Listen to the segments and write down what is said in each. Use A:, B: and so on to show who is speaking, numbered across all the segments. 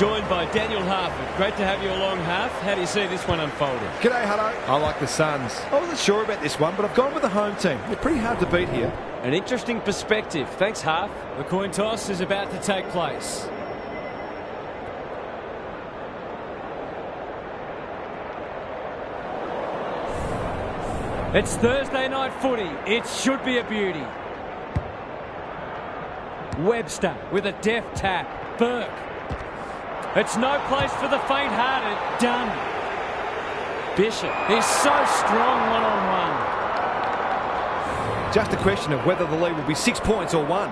A: joined by Daniel Harford. Great to have you along, Harf. How do you see this one unfolding?
B: G'day, Hutto. I like the Suns. I wasn't sure about this one, but I've gone with the home team. They're pretty hard to beat here.
A: An interesting perspective. Thanks, Harf. The coin toss is about to take place. It's Thursday night footy. It should be a beauty. Webster with a deft tap. Burke. It's no place for the faint-hearted. Done. Bishop is so strong one-on-one.
B: Just a question of whether the lead will be 6 points or 1.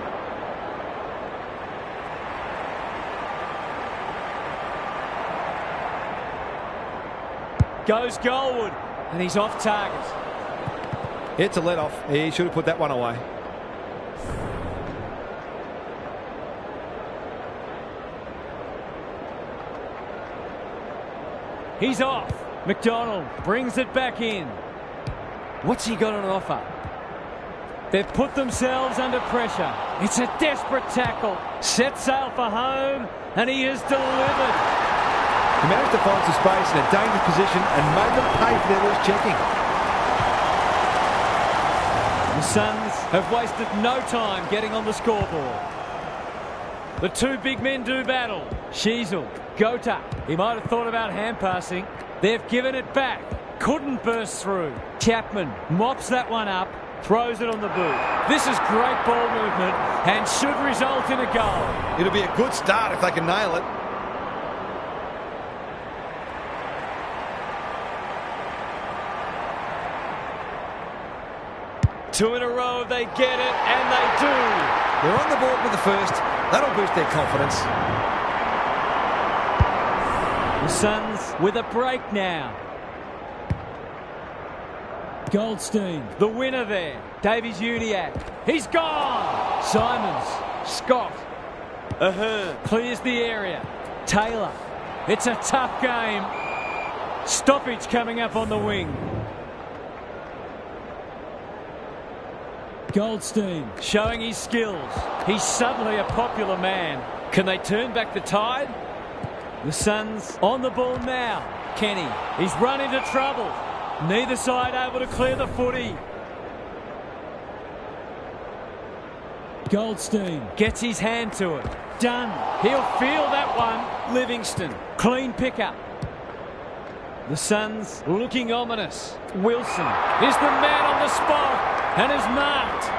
A: Goes Goldwood, and he's off target.
B: It's a let-off. He should have put that one away.
A: He's off. McDonald brings it back in. What's he got on offer? They've put themselves under pressure. It's a desperate tackle. Set sail for home, and he has delivered.
B: He managed to find some space in a dangerous position and made them pay for their loose checking.
A: The Suns have wasted no time getting on the scoreboard. The two big men do battle. Sheezel, Gota. He might have thought about hand passing. They've given it back. Couldn't burst through. Chapman mops that one up, throws it on the boot. This is great ball movement and should result in a goal.
B: It'll be a good start if they can nail it.
A: Two in a row, they get it, and they do.
B: They're on the board with the first. That'll boost their confidence.
A: The Suns with a break now. Goldstein, the winner there. Davies-Uniacke. He's gone. Simons. Scott. Ahern clears the area. Taylor. It's a tough game. Stoppage coming up on the wing. Goldstein showing his skills. He's suddenly a popular man. Can they turn back the tide? The Suns on the ball now. Kenny, he's run into trouble. Neither side able to clear the footy. Goldstein gets his hand to it. Done. He'll feel that one. Livingston, clean pickup. The Suns looking ominous. Wilson is the man on the spot and is marked.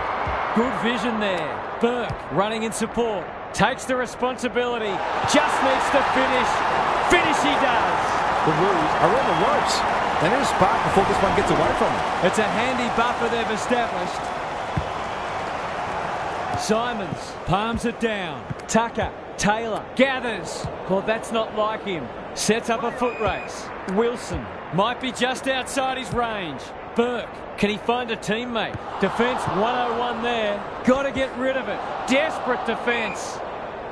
A: Good vision there. Burke running in support. Takes the responsibility. Just needs to finish. Finish he does.
B: The Roos are on the ropes. They need a spark before this one gets away from them.
A: It's a handy buffer they've established. Simons palms it down. Tucker, Taylor, gathers. Well, that's not like him. Sets up a foot race. Wilson might be just outside his range. Burke, can he find a teammate? Defence 101 there. Got to get rid of it. Desperate defence.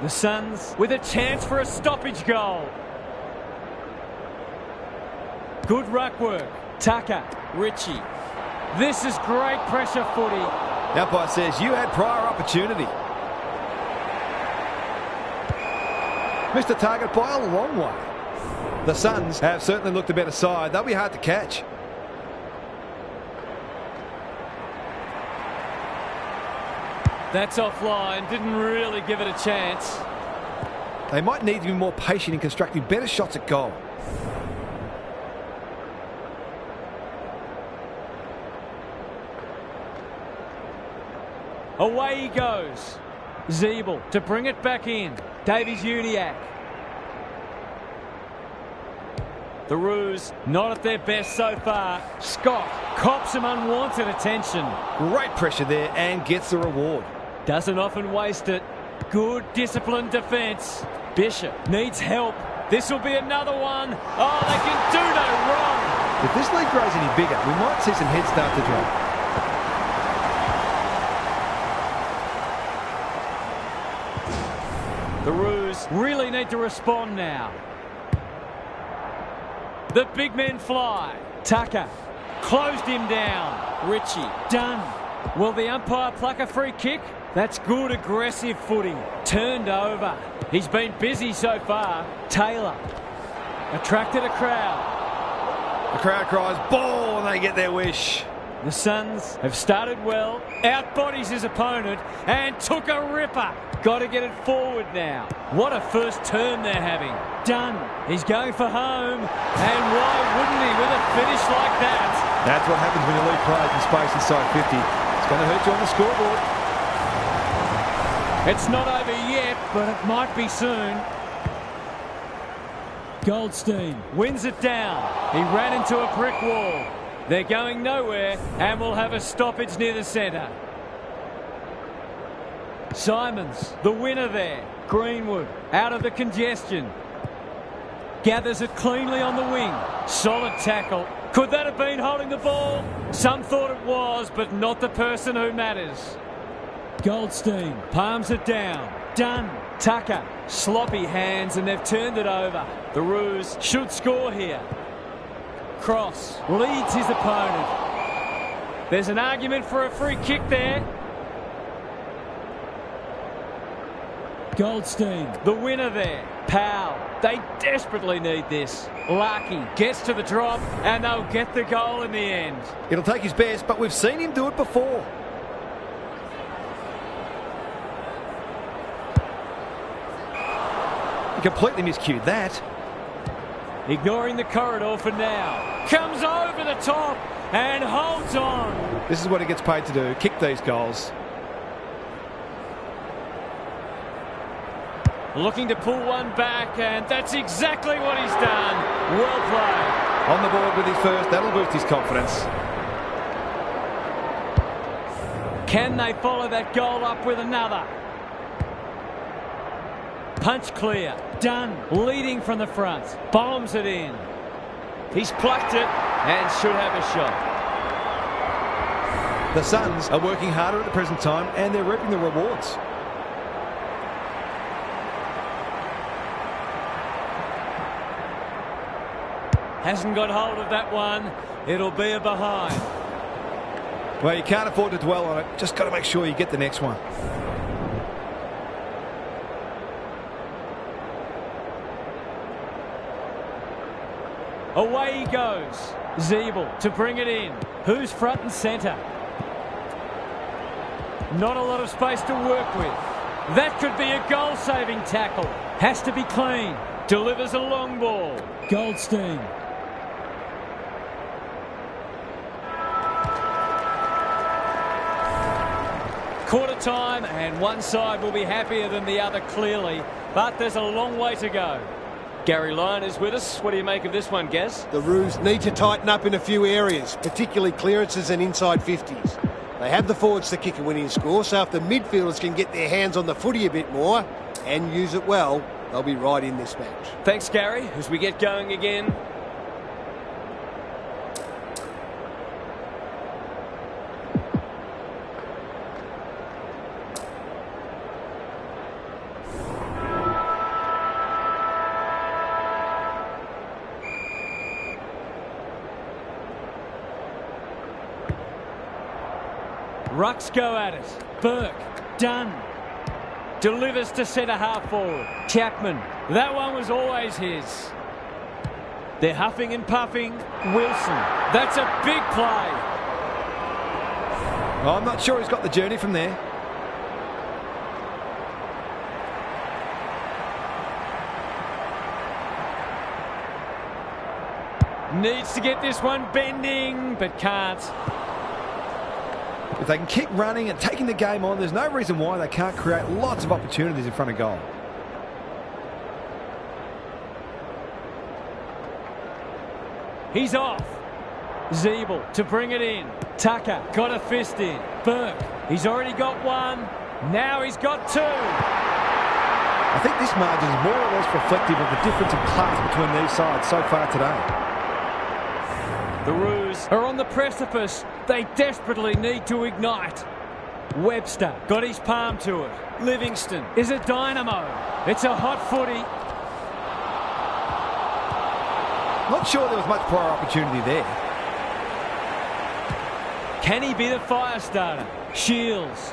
A: The Suns with a chance for a stoppage goal. Good ruck work. Tucker, Ritchie. This is great pressure footy.
B: The umpire says you had prior opportunity. Missed the target by a long way. The Suns have certainly looked a better side. They'll be hard to catch.
A: That's offline. Didn't really give it a chance.
B: They might need to be more patient in constructing better shots at goal.
A: Away he goes. Zeeble to bring it back in. Davies-Uniacke. The Roos not at their best so far. Scott cops some unwanted attention.
B: Great pressure there and gets the reward.
A: Doesn't often waste it. Good disciplined defence. Bishop needs help. This will be another one. Oh, they can do no wrong.
B: If this league grows any bigger, we might see some heads start to drop.
A: The Roos really need to respond now. The big men fly. Tucker closed him down. Ritchie done. Will the umpire pluck a free kick? That's good aggressive footing. Turned over. He's been busy so far. Taylor attracted a crowd.
B: The crowd cries ball and they get their wish.
A: The Suns have started well, outbodies his opponent and took a ripper. Got to get it forward now. What a first turn they're having. Done. He's going for home. And why wouldn't he with a finish like that?
B: That's what happens when you leave players in space inside 50. It's going to hurt you on the scoreboard.
A: It's not over yet, but it might be soon. Goldstein wins it down. He ran into a brick wall. They're going nowhere and will have a stoppage near the centre. Simons, the winner there. Greenwood, out of the congestion. Gathers it cleanly on the wing. Solid tackle. Could that have been holding the ball? Some thought it was, but not the person who matters. Goldstein palms it down. Done. Tucker, sloppy hands, and they've turned it over. The Roos should score here. Cross leads his opponent. There's an argument for a free kick there. Goldstein, the winner there. Powell, they desperately need this. Larkey gets to the drop and they'll get the goal in the end.
B: It'll take his best, but we've seen him do it before. He completely miscued that.
A: Ignoring the corridor for now. Comes over the top and holds on.
B: This is what he gets paid to do, kick these goals.
A: Looking to pull one back, and that's exactly what he's done. Well played.
B: On the board with his first, that'll boost his confidence.
A: Can they follow that goal up with another? Punch clear. Done. Leading from the front. Bombs it in. He's plucked it and should have a shot.
B: The Suns are working harder at the present time and they're reaping the rewards.
A: Hasn't got hold of that one. It'll be a behind.
B: Well, you can't afford to dwell on it. Just got to make sure you get the next one.
A: Away he goes. Zeeble to bring it in. Who's front and centre? Not a lot of space to work with. That could be a goal-saving tackle. Has to be clean. Delivers a long ball. Goldstein. Quarter time, and one side will be happier than the other clearly, but there's a long way to go. Gary Lyon is with us. What do you make of this one, Gaz?
C: The Roos need to tighten up in a few areas, particularly clearances and inside 50s. They have the forwards to kick a winning score, so if the midfielders can get their hands on the footy a bit more and use it well, they'll be right in this match.
A: Thanks, Gary. As we get going again. Rucks go at it. Burke, done. Delivers to centre half forward. Chapman, that one was always his. They're huffing and puffing. Wilson, that's a big play.
B: Oh, I'm not sure he's got the journey from there.
A: Needs to get this one bending, but can't.
B: If they can keep running and taking the game on, there's no reason why they can't create lots of opportunities in front of goal.
A: He's off. Zeeble to bring it in. Tucker got a fist in. Burke, he's already got one. Now he's got two.
B: I think this margin is more or less reflective of the difference in class between these sides so far today.
A: The Roos are on the precipice. They desperately need to ignite. Webster got his palm to it. Livingston is a dynamo. It's a hot footy.
B: Not sure there was much prior opportunity there.
A: Can he be the fire starter? Shields.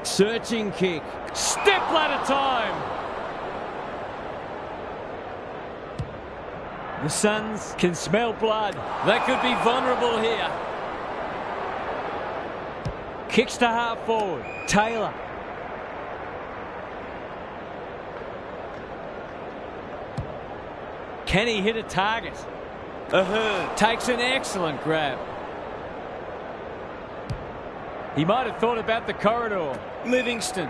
A: Searching kick. Step ladder time. The Suns can smell blood. They could be vulnerable here. Kicks to half forward. Taylor. Can he hit a target? Ahern takes an excellent grab. He might have thought about the corridor. Livingston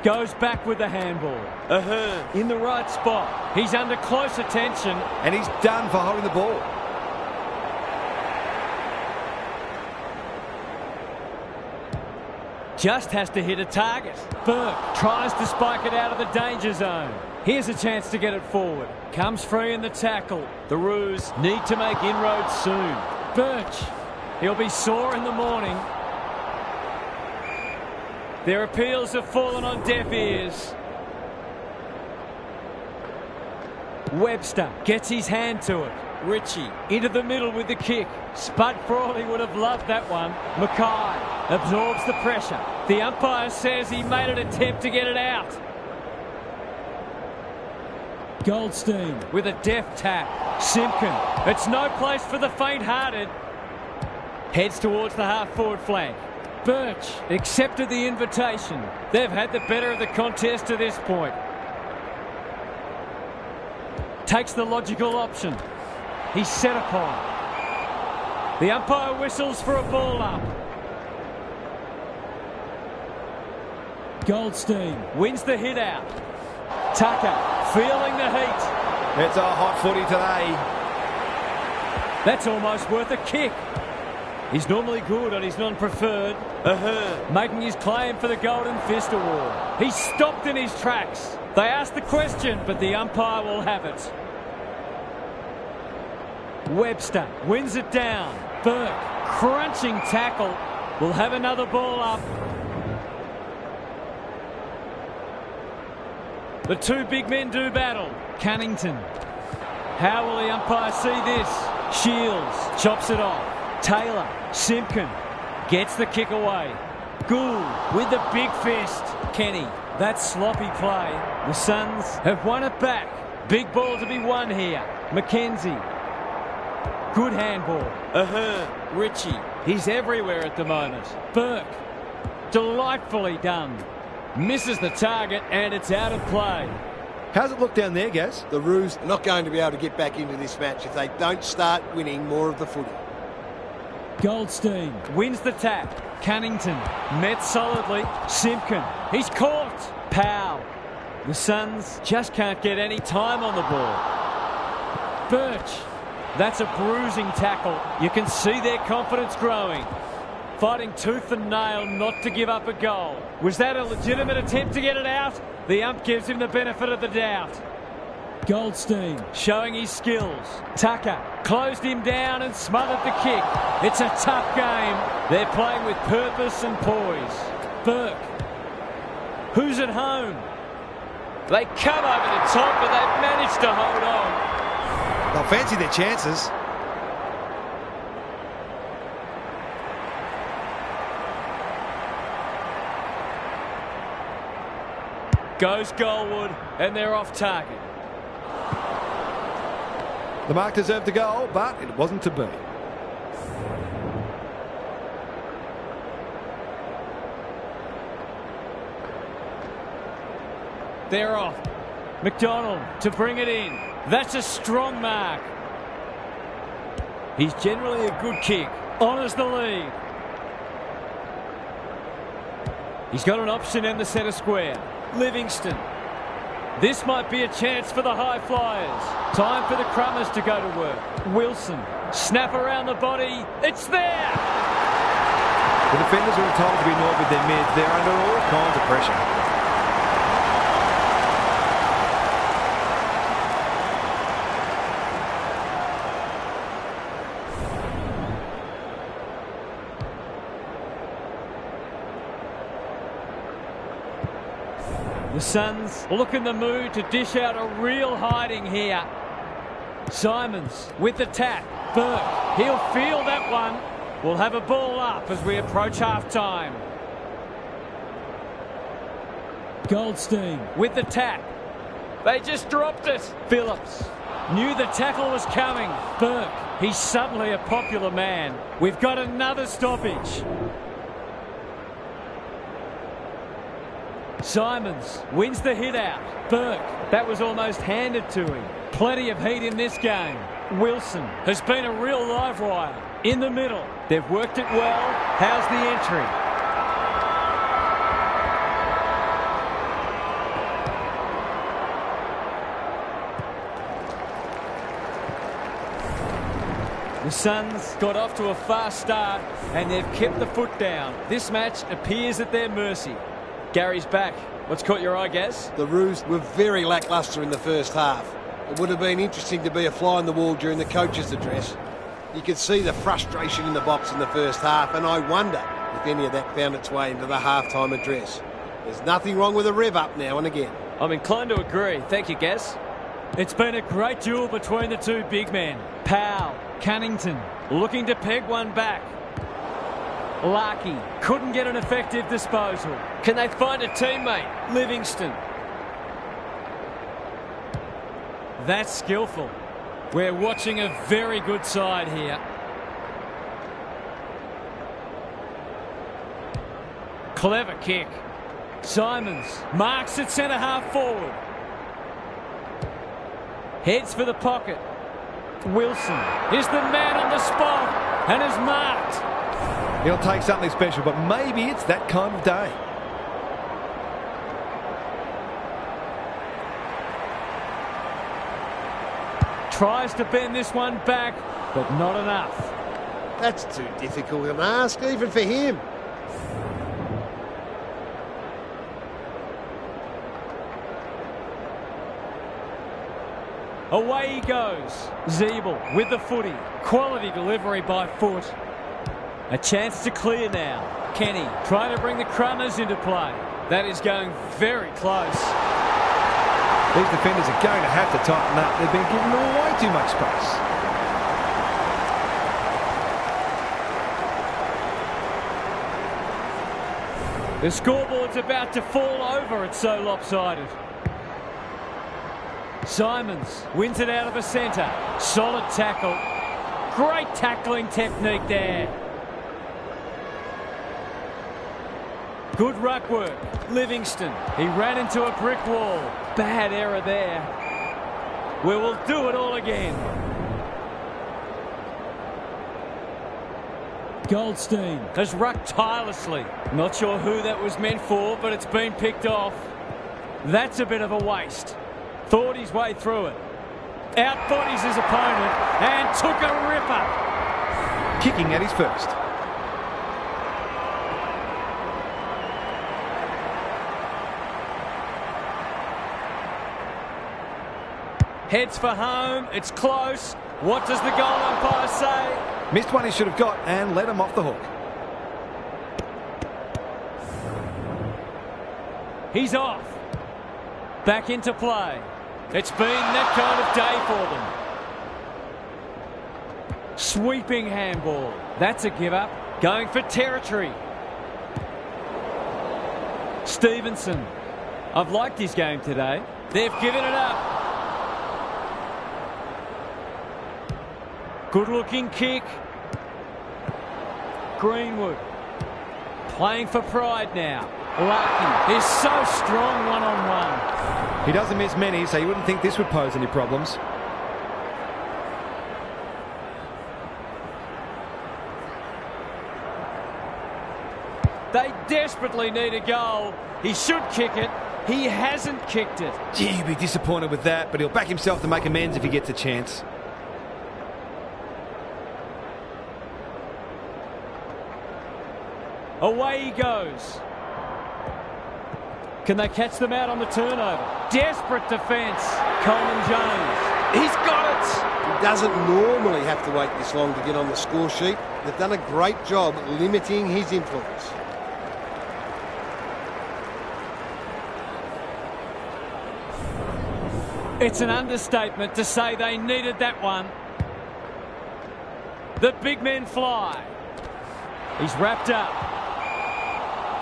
A: goes back with the handball. Ahern in the right spot. He's under close attention.
B: And he's done for holding the ball.
A: Just has to hit a target. Burke tries to spike it out of the danger zone. Here's a chance to get it forward. Comes free in the tackle. The Roos need to make inroads soon. Birch. He'll be sore in the morning. Their appeals have fallen on deaf ears. Webster gets his hand to it. Ritchie into the middle with the kick. Spud Frawley would have loved that one. Mackay absorbs the pressure. The umpire says he made an attempt to get it out. Goldstein with a deft tap. Simpkin. It's no place for the faint-hearted. Heads towards the half-forward flank. Birch accepted the invitation. They've had the better of the contest to this point. Takes the logical option. He's set upon. The umpire whistles for a ball up. Goldstein wins the hit out. Tucker feeling the heat.
B: It's a hot footy today.
A: That's almost worth a kick. He's normally good on his non-preferred. Making his claim for the Golden Fist Award. He's stopped in his tracks. They asked the question, but the umpire will have it. Webster wins it down. Burke, crunching tackle, will have another ball up. The two big men do battle. Cunnington. How will the umpire see this? Shields chops it off. Taylor, Simpkin gets the kick away. Gould with the big fist. Kenny, that's sloppy play. The Suns have won it back. Big ball to be won here. McKenzie. Good handball. Ritchie. He's everywhere at the moment. Burke. Delightfully done. Misses the target and it's out of play.
B: How's it look down there, Gaz?
C: The Roos are not going to be able to get back into this match if they don't start winning more of the footy.
A: Goldstein wins the tap. Cunnington met solidly. Simpkin. He's caught. Powell. The Suns just can't get any time on the ball. Birch. That's a bruising tackle. You can see their confidence growing. Fighting tooth and nail not to give up a goal. Was that a legitimate attempt to get it out? The ump gives him the benefit of the doubt. Goldstein showing his skills. Tucker closed him down and smothered the kick. It's a tough game. They're playing with purpose and poise. Burke. Who's at home? They come over the top, but they've managed to hold on.
B: They'll fancy their chances.
A: Goes Goldwood, and they're off target.
B: The mark deserved a goal, but it wasn't to be.
A: They're off. McDonald to bring it in. That's a strong mark. He's generally a good kick. Honours the lead. He's got an option in the centre square. Livingston. This might be a chance for the high flyers. Time for the Crummers to go to work. Wilson. Snap around the body. It's there!
B: The defenders who are told to be annoyed with their mids, they're under all kinds of pressure.
A: The Suns look in the mood to dish out a real hiding here. Simons with the tap. Burke, he'll feel that one. We'll have a ball up as we approach half-time. Goldstein with the tap. They just dropped it. Phillips knew the tackle was coming. Burke, he's suddenly a popular man. We've got another stoppage. Simons wins the hit out. Burke, that was almost handed to him. Plenty of heat in this game. Wilson has been a real live wire. In the middle, they've worked it well. How's the entry? The Suns got off to a fast start and they've kept the foot down. This match appears at their mercy. Gary's back. What's caught your eye, Gaz?
C: The Roos were very lacklustre in the first half. It would have been interesting to be a fly on the wall during the coach's address. You could see the frustration in the box in the first half, and I wonder if any of that found its way into the half-time address. There's nothing wrong with a rev up now and again.
A: I'm inclined to agree. Thank you, Gaz. It's been a great duel between the two big men. Powell, Cunnington, looking to peg one back. Larkey couldn't get an effective disposal. Can they find a teammate? Livingston. That's skillful. We're watching a very good side here. Clever kick. Simons marks at centre half forward. Heads for the pocket. Wilson is the man on the spot and is marked.
B: He'll take something special, but maybe it's that kind of day.
A: Tries to bend this one back, but not enough.
C: That's too difficult an ask, even for him.
A: Away he goes. Zeeble with the footy. Quality delivery by foot. A chance to clear now. Kenny trying to bring the Crummers into play. That is going very close.
B: These defenders are going to have to tighten up. They've been giving them way too much space.
A: The scoreboard's about to fall over. It's so lopsided. Simons wins it out of the centre. Solid tackle. Great tackling technique there. Good ruck work. Livingston. He ran into a brick wall. Bad error there. We will do it all again. Goldstein has rucked tirelessly. Not sure who that was meant for, but it's been picked off. That's a bit of a waste. Thought his way through it. Outbodies his opponent and took a ripper.
B: Kicking at his first.
A: Heads for home. It's close. What does the goal umpire say?
B: Missed one he should have got and let him off the hook.
A: He's off. Back into play. It's been that kind of day for them. Sweeping handball. That's a give up. Going for territory. Stevenson. I've liked his game today. They've given it up. Good looking kick. Greenwood. Playing for pride now. Larkey is so strong one-on-one.
B: He doesn't miss many, so you wouldn't think this would pose any problems.
A: They desperately need a goal. He should kick it. He hasn't kicked it.
B: Gee, he'll be disappointed with that, but he'll back himself to make amends if he gets a chance.
A: Away he goes. Can they catch them out on the turnover? Desperate defence. Coleman Jones. He's got it.
C: He doesn't normally have to wait this long to get on the score sheet. They've done a great job limiting his influence.
A: It's an understatement to say they needed that one. The big men fly. He's wrapped up.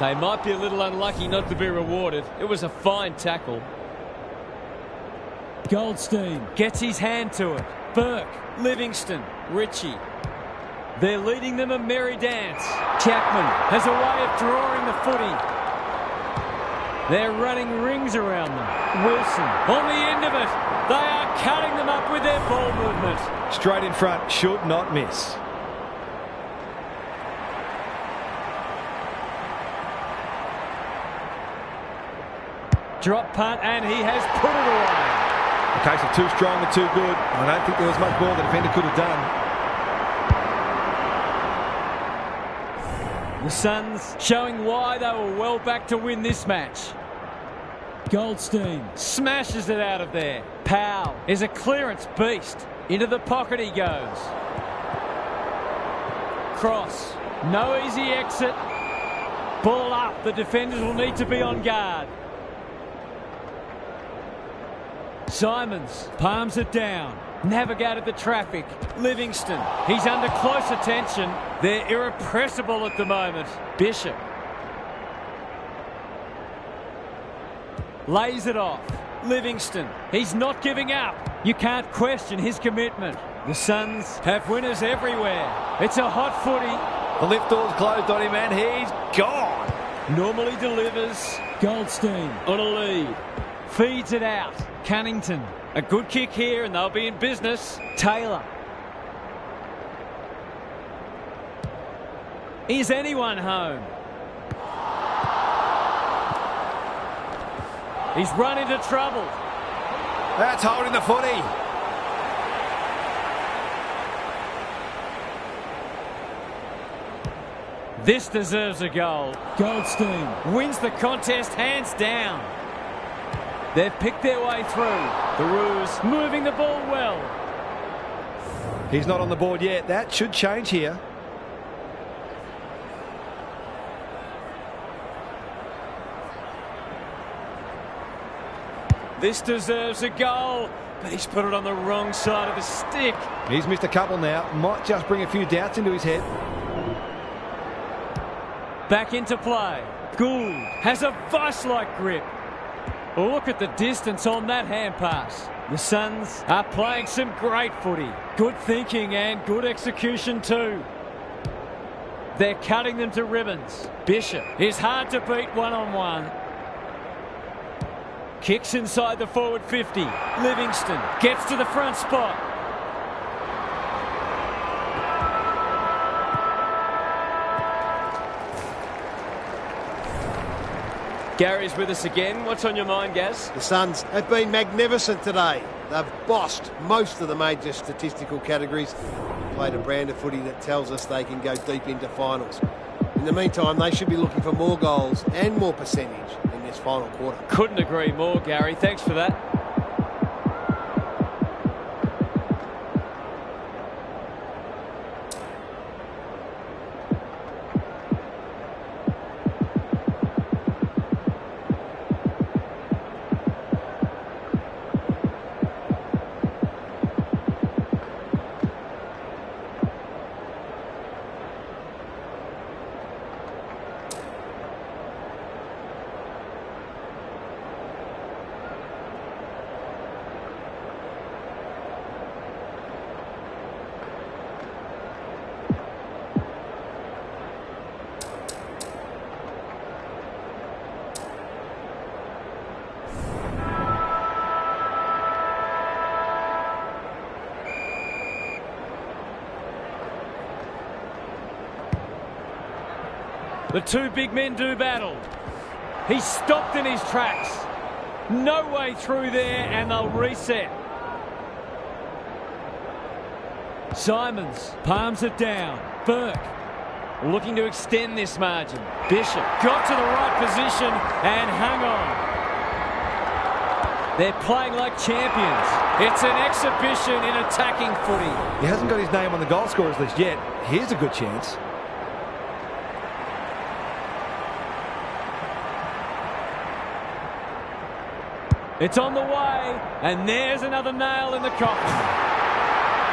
A: They might be a little unlucky not to be rewarded. It was a fine tackle. Goldstein gets his hand to it. Burke, Livingston, Ritchie. They're leading them a merry dance. Jackman has a way of drawing the footy. They're running rings around them. Wilson on the end of it. They are cutting them up with their ball movement.
B: Straight in front, should not miss.
A: Drop punt, and he has put it away.
B: A case of too strong and too good. I don't think there was much more the defender could have done.
A: The Suns showing why they were well back to win this match. Goldstein smashes it out of there. Powell is a clearance beast. Into the pocket he goes. Cross. No easy exit. Ball up. The defenders will need to be on guard. Simons palms it down. Navigated the traffic. Livingston. He's under close attention. They're irrepressible at the moment. Bishop. Lays it off. Livingston. He's not giving up. You can't question his commitment. The Suns have winners everywhere. It's a hot footy.
B: The lift door's closed on him and he's gone.
A: Normally delivers. Goldstein on a lead. Feeds it out. Cunnington. A good kick here and they'll be in business. Taylor. Is anyone home? He's run into trouble.
B: That's holding the footy.
A: This deserves a goal. Goldstein wins the contest hands down. They've picked their way through. The Roos moving the ball well.
B: He's not on the board yet. That should change here.
A: This deserves a goal, but he's put it on the wrong side of the stick.
B: He's missed a couple now. Might just bring a few doubts into his head.
A: Back into play. Gould has a vice-like grip. Look at the distance on that hand pass. The Suns are playing some great footy. Good thinking and good execution too. They're cutting them to ribbons. Bishop is hard to beat one-on-one. Kicks inside the forward 50. Livingston gets to the front spot. Gary's with us again. What's on your mind, Gaz?
C: The Suns have been magnificent today. They've bossed most of the major statistical categories. Played a brand of footy that tells us they can go deep into finals. In the meantime, they should be looking for more goals and more percentage in this final quarter.
A: Couldn't agree more, Gary. Thanks for that. The two big men do battle. He's stopped in his tracks. No way through there, and they'll reset. Simons palms it down. Burke looking to extend this margin. Bishop got to the right position and hung on. They're playing like champions. It's an exhibition in attacking footy.
B: He hasn't got his name on the goal scorers list yet. Here's a good chance.
A: It's on the way, and there's another nail in the coffin.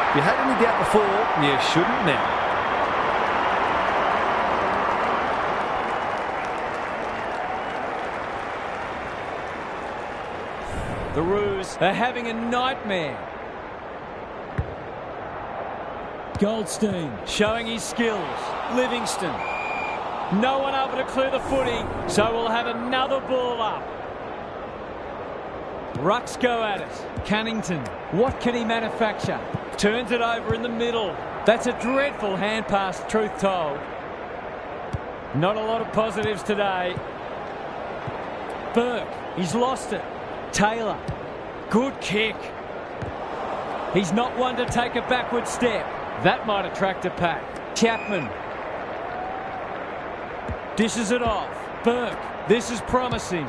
B: If you had any doubt before, you shouldn't now.
A: The Roos are having a nightmare. Goldstein showing his skills. Livingston. No one able to clear the footy, so we'll have another ball up. Rucks go at it. Cunnington. What can he manufacture? Turns it over in the middle. That's a dreadful hand pass, truth told. Not a lot of positives today. Burke. He's lost it. Taylor. Good kick. He's not one to take a backward step. That might attract a pack. Chapman. Dishes it off. Burke. This is promising.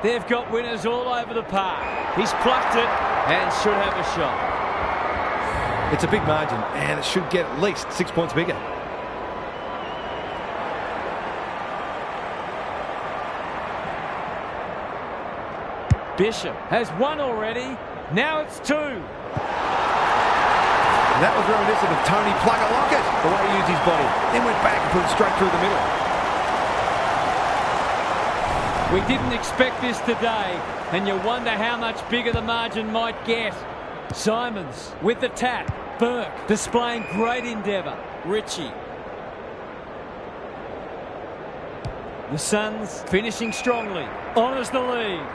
A: They've got winners all over the park. He's plucked it and should have a shot.
B: It's a big margin, and it should get at least 6 points bigger.
A: Bishop has one already. Now it's two.
B: And that was reminiscent of Tony Plugger Lockett, the way he used his body. Then went back and put it straight through the middle.
A: We didn't expect this today, and you wonder how much bigger the margin might get. Simons with the tap. Burke displaying great endeavour. Ritchie. The Suns finishing strongly. Honours the lead.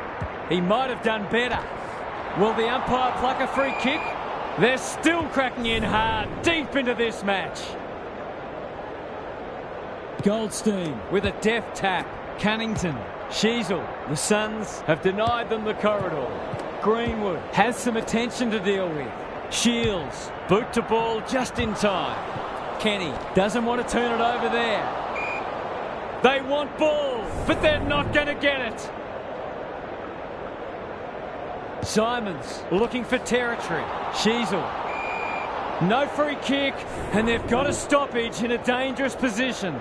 A: He might have done better. Will the umpire pluck a free kick? They're still cracking in hard, deep into this match. Goldstein with a deft tap. Cunnington. Sheasel. The Suns have denied them the corridor. Greenwood has some attention to deal with. Shields. Boot to ball just in time. Kenny doesn't want to turn it over there. They want ball, but they're not going to get it. Simons looking for territory. Sheasel. No free kick, and they've got a stoppage in a dangerous position.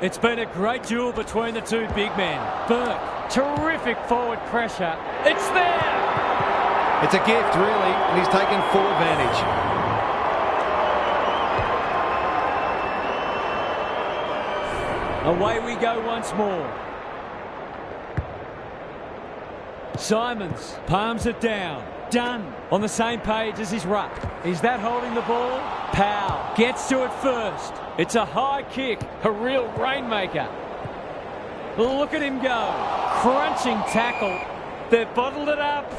A: It's been a great duel between the two big men. Burke, terrific forward pressure. It's there!
B: It's a gift, really, and he's taken full advantage.
A: Away we go once more. Simons palms it down. Dunn on the same page as his ruck. Is that holding the ball? Powell gets to it first. It's a high kick, a real rainmaker. Look at him go. Crunching tackle. They've bottled it up.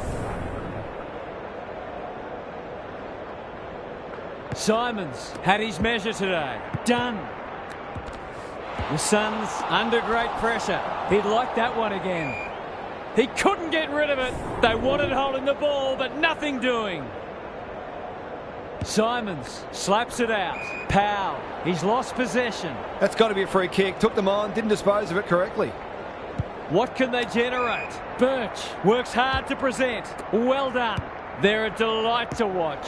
A: Simons had his measure today. Dunn. The Suns under great pressure. He'd like that one again. He couldn't get rid of it. They wanted holding the ball, but nothing doing. Simons slaps it out. Powell, he's lost possession.
B: That's got to be a free kick. Took them on, didn't dispose of it correctly.
A: What can they generate? Birch works hard to present. Well done. They're a delight to watch.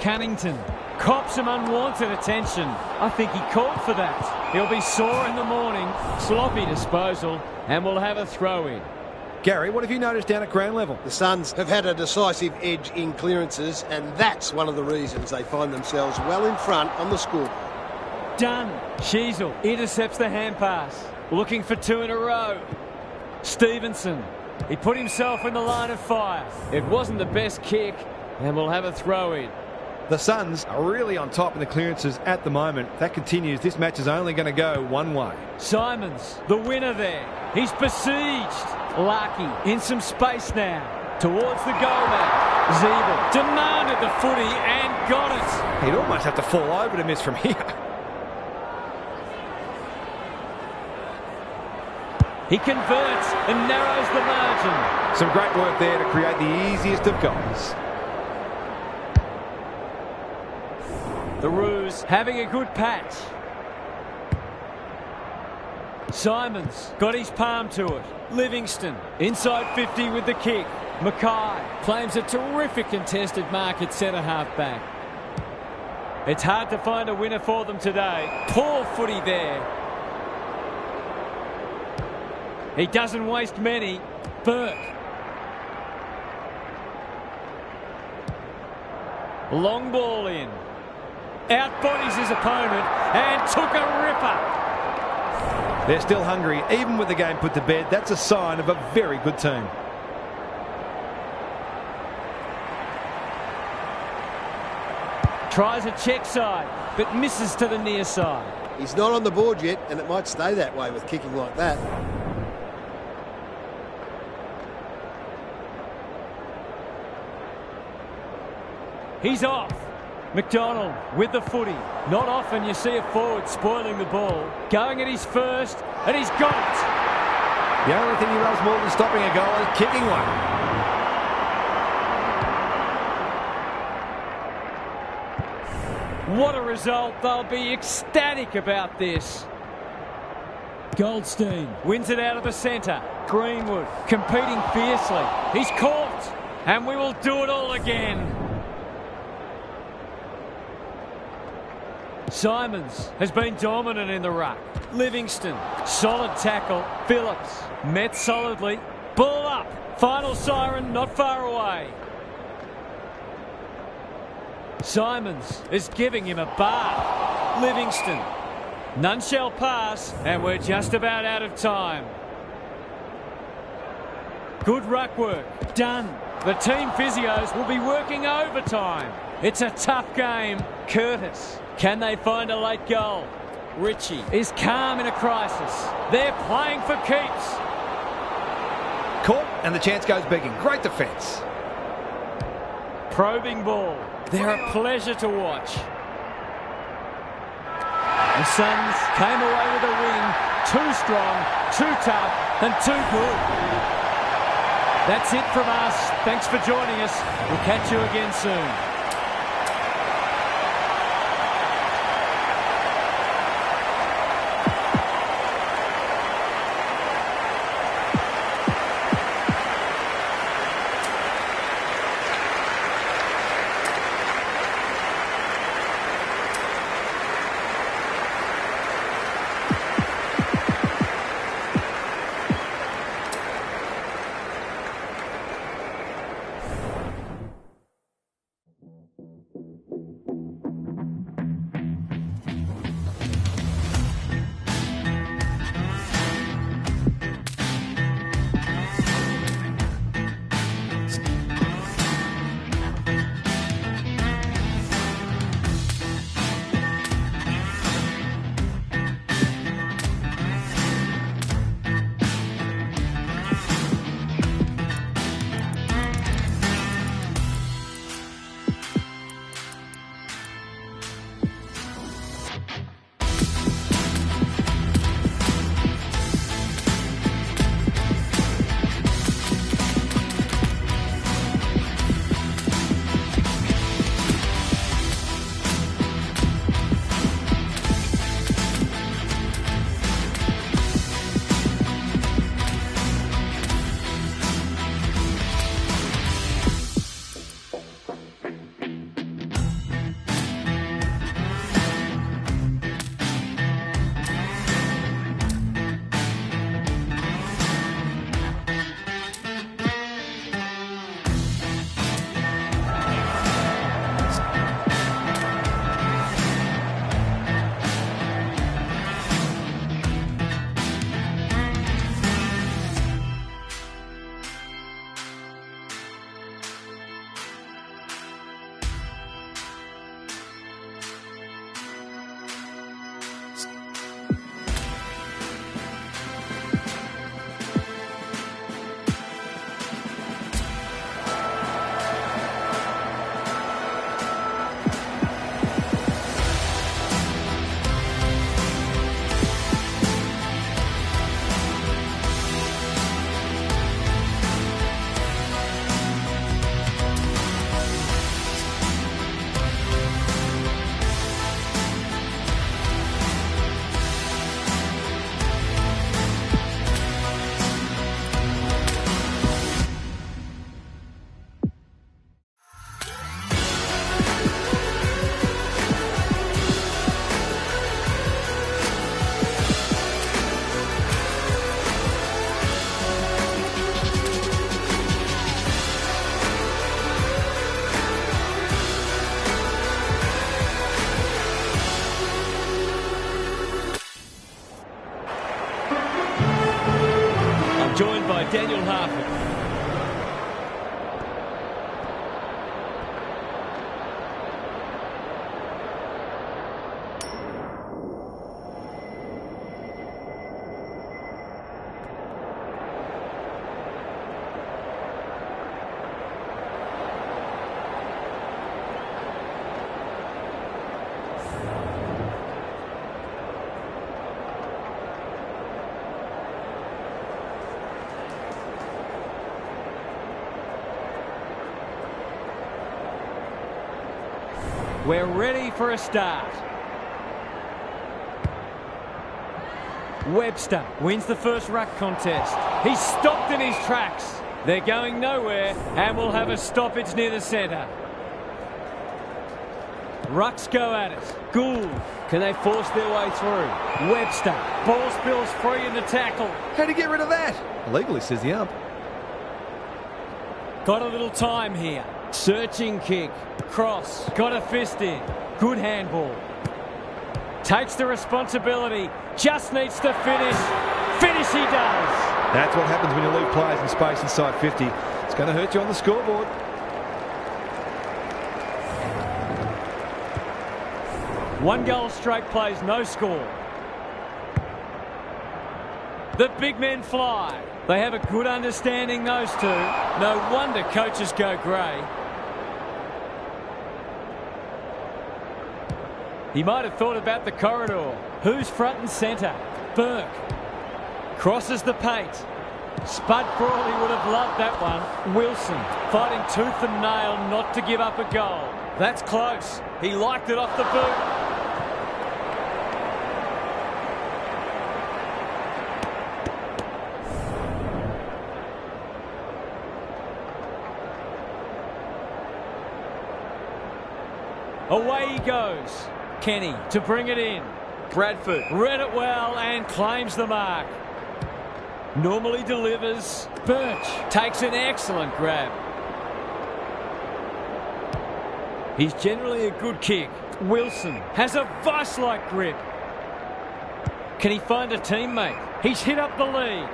A: Cunnington cops some unwanted attention. I think he called for that. He'll be sore in the morning. Sloppy disposal, and we'll have a throw-in.
B: Gary, what have you noticed down at ground level?
C: The Suns have had a decisive edge in clearances, and that's one of the reasons they find themselves well in front on the scoreboard.
A: Dunn. Sheasel intercepts the hand pass. Looking for two in a row. Stevenson. He put himself in the line of fire. It wasn't the best kick, and we'll have a throw-in.
B: The Suns are really on top in the clearances at the moment. That continues. This match is only going to go one way.
A: Simons, the winner there. He's besieged. Larkey in some space now. Towards the goal man. Zeeble demanded the footy and got it.
B: He'd almost have to fall over to miss from here.
A: He converts and narrows the margin.
B: Some great work there to create the easiest of goals.
A: The Roos having a good patch. Simons got his palm to it. Livingston inside 50 with the kick. Mackay claims a terrific contested mark at centre-half back. It's hard to find a winner for them today. Poor footy there. He doesn't waste many. Burke. Long ball in. Outbodies his opponent and took a ripper.
B: They're still hungry, even with the game put to bed. That's a sign of a very good team.
A: Tries a check side, but misses to the near side.
C: He's not on the board yet, and it might stay that way with kicking like that.
A: He's off. McDonald with the footy. Not often you see a forward spoiling the ball. Going at his first, and he's got it.
B: The only thing he loves more than stopping a goal is kicking one.
A: What a result. They'll be ecstatic about this. Goldstein wins it out of the centre. Greenwood competing fiercely. He's caught, and we will do it all again. Simons has been dominant in the ruck. Livingston, solid tackle. Phillips met solidly. Ball up. Final siren not far away. Simons is giving him a bar. Livingston. None shall pass, and we're just about out of time. Good ruck work. Done. The team physios will be working overtime. It's a tough game. Curtis. Can they find a late goal? Ritchie is calm in a crisis. They're playing for keeps.
B: Caught, and the chance goes begging. Great defence.
A: Probing ball. They're a pleasure to watch. The Suns came away with a win. Too strong, too tough, and too good. That's it from us. Thanks for joining us. We'll catch you again soon. Joined by Daniel Harford. We're ready for a start. Webster wins the first ruck contest. He's stopped in his tracks. They're going nowhere and will have a stoppage near the centre. Rucks go at it. Gould. Can they force their way through? Webster. Ball spills free in the tackle.
B: How'd he get rid of that? Illegally, says the ump.
A: Got a little time here. Searching kick. Cross. Got a fist in. Good handball. Takes the responsibility. Just needs to finish. Finish he does.
B: That's what happens when you leave players in space inside 50. It's going to hurt you on the scoreboard.
A: One goal straight plays, no score. The big men fly. They have a good understanding, those two. No wonder coaches go grey. He might have thought about the corridor. Who's front and centre? Burke. Crosses the paint. Spud Crawley would have loved that one. Wilson fighting tooth and nail not to give up a goal. That's close. He liked it off the boot. Away he goes. Kenny to bring it in. Bradford read it well and claims the mark. Normally delivers. Birch takes an excellent grab. He's generally a good kick. Wilson has a vice-like grip. Can he find a teammate? He's hit up the lead.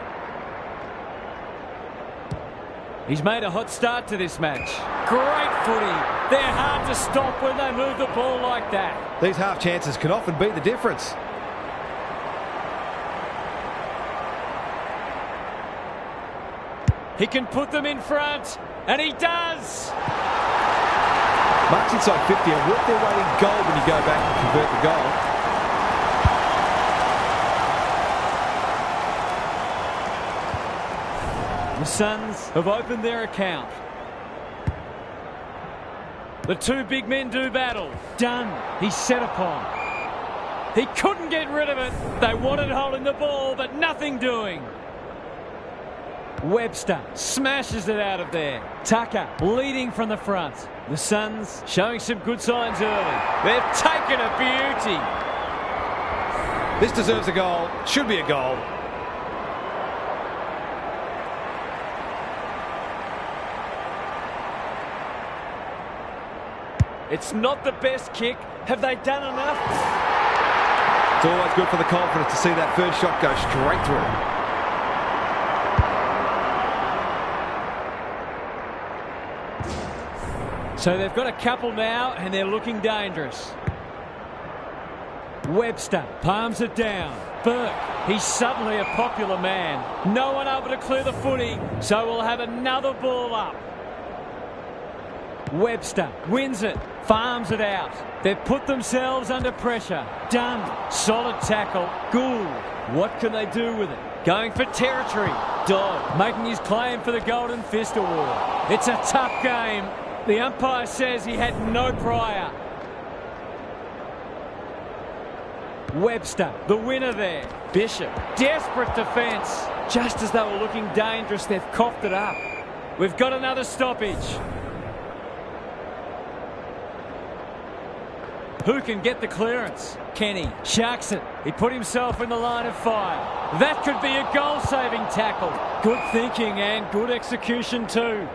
A: He's made a hot start to this match. Great footy. They're hard to stop when they move the ball like that.
B: These half chances can often be the difference.
A: He can put them in front, and he does.
B: Marks inside 50 and work their way in goal when you go back and convert the goal.
A: The Suns have opened their account. The two big men do battle. Dunn, he's set upon. He couldn't get rid of it. They wanted holding the ball, but nothing doing. Webster smashes it out of there. Tucker leading from the front. The Suns showing some good signs early. They've taken a beauty.
B: This deserves a goal. Should be a goal.
A: It's not the best kick. Have they done enough?
B: It's always good for the confidence to see that third shot go straight through.
A: So they've got a couple now, and they're looking dangerous. Webster palms it down. Burke, he's suddenly a popular man. No one able to clear the footy, so we'll have another ball up. Webster wins it, farms it out. They've put themselves under pressure. Dunn, solid tackle. Gould, what can they do with it? Going for territory. Dodd making his claim for the Golden Fist Award. It's a tough game. The umpire says he had no prior. Webster, the winner there. Bishop, desperate defence. Just as they were looking dangerous, they've coughed it up. We've got another stoppage. Who can get the clearance? Kenny sharks it. He put himself in the line of fire. That could be a goal-saving tackle. Good thinking and good execution too.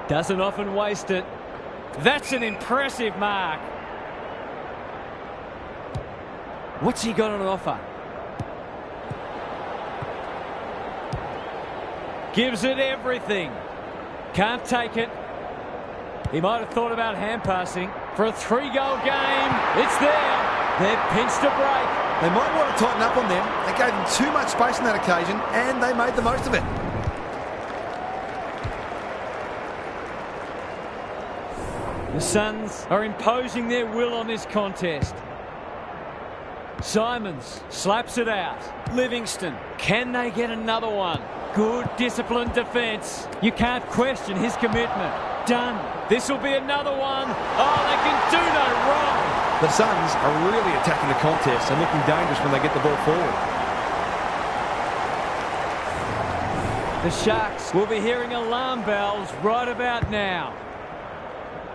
A: Doesn't often waste it. That's an impressive mark. What's he got on offer? Gives it everything. Can't take it. He might have thought about hand passing. For a 3-goal game, it's there. They've pinched a break.
B: They might want to tighten up on them. They gave them too much space on that occasion, and they made the most of it.
A: The Suns are imposing their will on this contest. Simons slaps it out. Livingston, can they get another one? Good disciplined defence. You can't question his commitment. Done. This will be another one. Oh, they can do no wrong.
B: The Suns are really attacking the contest and looking dangerous when they get the ball forward.
A: The Sharks will be hearing alarm bells right about now.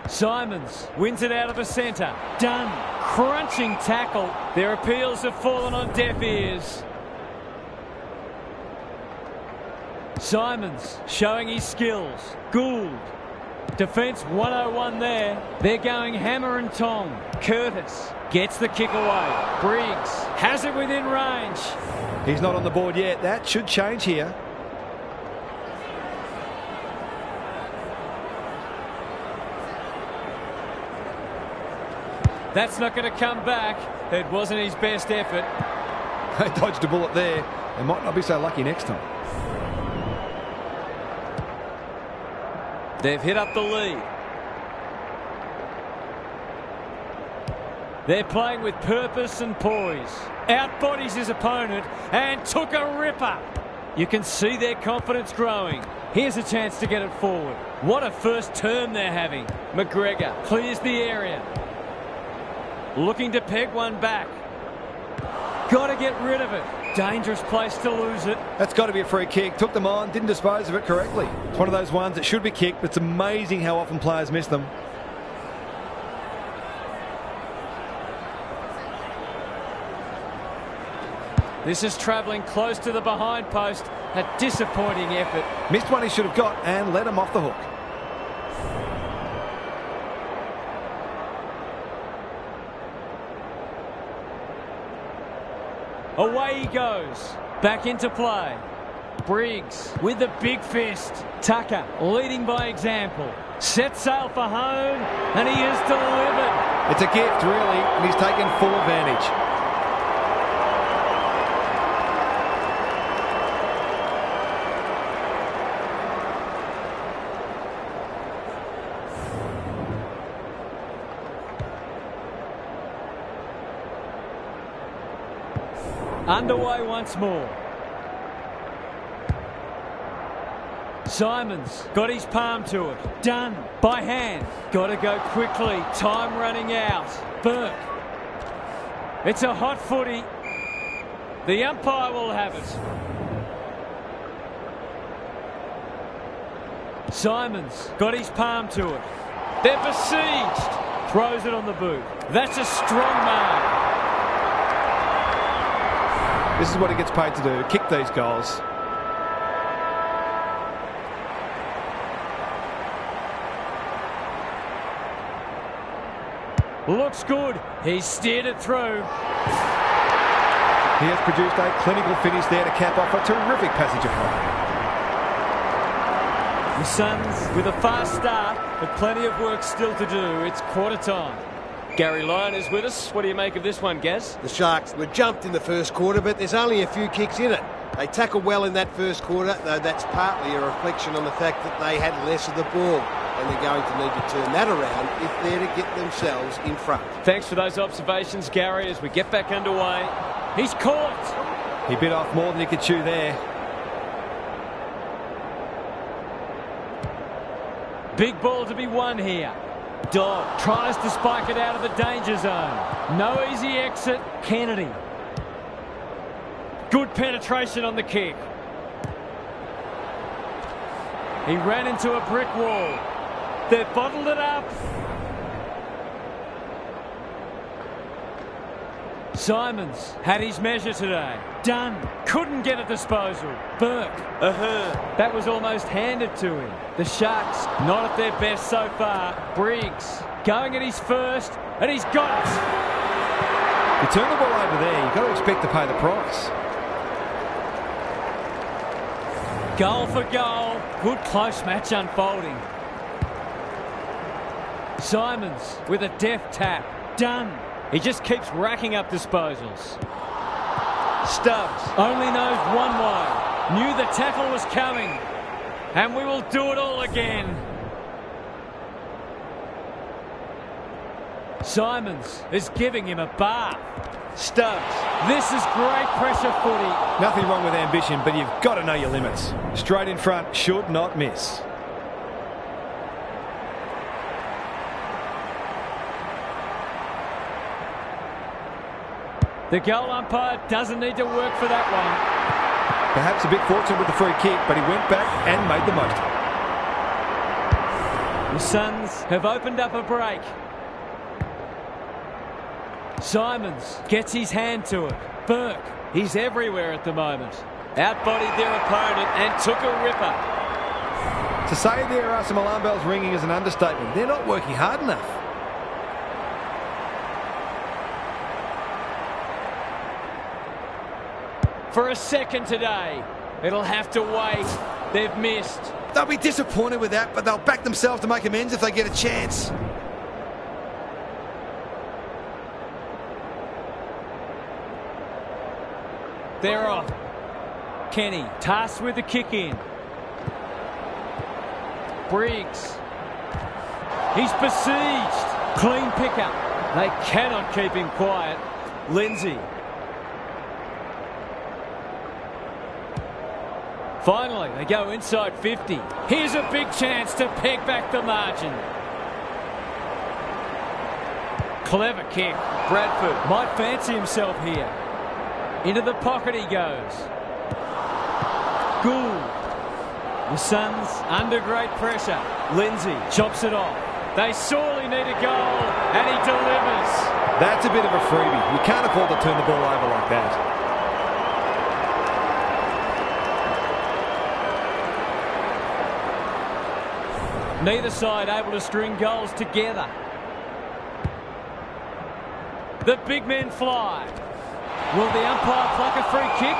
A: Simons wins it out of the centre. Done. Crunching tackle. Their appeals have fallen on deaf ears. Simons showing his skills. Gould. Defence 101 there. They're going hammer and tong. Curtis gets the kick away. Briggs has it within range.
B: He's not on the board yet. That should change here.
A: That's not going to come back. It wasn't his best effort.
B: They dodged a bullet there. They might not be so lucky next time.
A: They've hit up the lead. They're playing with purpose and poise. Outbodies his opponent and took a ripper. You can see their confidence growing. Here's a chance to get it forward. What a first term they're having. McGregor clears the area. Looking to peg one back. Got to get rid of it. Dangerous place to lose it.
B: That's got to be a free kick. Took them on, didn't dispose of it correctly. It's one of those ones that should be kicked, but it's amazing how often players miss them.
A: This is travelling close to the behind post. A disappointing effort.
B: Missed one he should have got and let him off the hook.
A: Away he goes. Back into play. Briggs with the big fist. Tucker leading by example. Set sail for home, and he is delivered.
B: It's a gift, really, and he's taken full advantage.
A: Underway once more. Simons got his palm to it. Done by hand. Got to go quickly. Time running out. Burke. It's a hot footy. The umpire will have it. Simons got his palm to it. They're besieged. Throws it on the boot. That's a strong mark.
B: This is what he gets paid to do, kick these goals.
A: Looks good. He steered it through.
B: He has produced a clinical finish there to cap off a terrific passage of play.
A: The Suns with a fast start, but plenty of work still to do. It's quarter time. Gary Lyon is with us. What do you make of this one, Gaz?
C: The Sharks were jumped in the first quarter, but there's only a few kicks in it. They tackled well in that first quarter, though that's partly a reflection on the fact that they had less of the ball, and they're going to need to turn that around if they're to get themselves in front.
A: Thanks for those observations, Gary, as we get back underway. He's caught.
B: He bit off more than he could chew there.
A: Big ball to be won here. Dodd tries to spike it out of the danger zone. No easy exit. Kennedy. Good penetration on the kick. He ran into a brick wall. They've bottled it up. Simons had his measure today. Done. Couldn't get a disposal. Burke. That was almost handed to him. The Sharks not at their best so far. Briggs going at his first, and he's got it.
B: You turn the ball over there, you've got to expect to pay the price.
A: Goal for goal. Good close match unfolding. Simons with a deft tap. Done. He just keeps racking up disposals. Stubbs only knows one way. Knew the tackle was coming. And we will do it all again. Simons is giving him a bath. Stubbs. This is great pressure footy.
B: Nothing wrong with ambition, but you've got to know your limits. Straight in front, should not miss.
A: The goal umpire doesn't need to work for that one.
B: Perhaps a bit fortunate with the free kick, but he went back and made the most of it.
A: The Suns have opened up a break. Simons gets his hand to it. Burke, he's everywhere at the moment. Outbodied their opponent and took a ripper.
B: To say there are some alarm bells ringing is an understatement. They're not working hard enough.
A: For a second today, it'll have to wait. They've missed.
B: They'll be disappointed with that, but they'll back themselves to make amends if they get a chance.
A: They're off. Kenny tasked with the kick in. Briggs. He's besieged. Clean pickup. They cannot keep him quiet. Lindsay. Finally, they go inside 50. Here's a big chance to peg back the margin. Clever kick. Bradford might fancy himself here. Into the pocket he goes. Gould. The Suns under great pressure. Lindsay chops it off. They sorely need a goal, and he delivers.
B: That's a bit of a freebie. You can't afford to turn the ball over like that.
A: Neither side able to string goals together. The big men fly. Will the umpire pluck a free kick?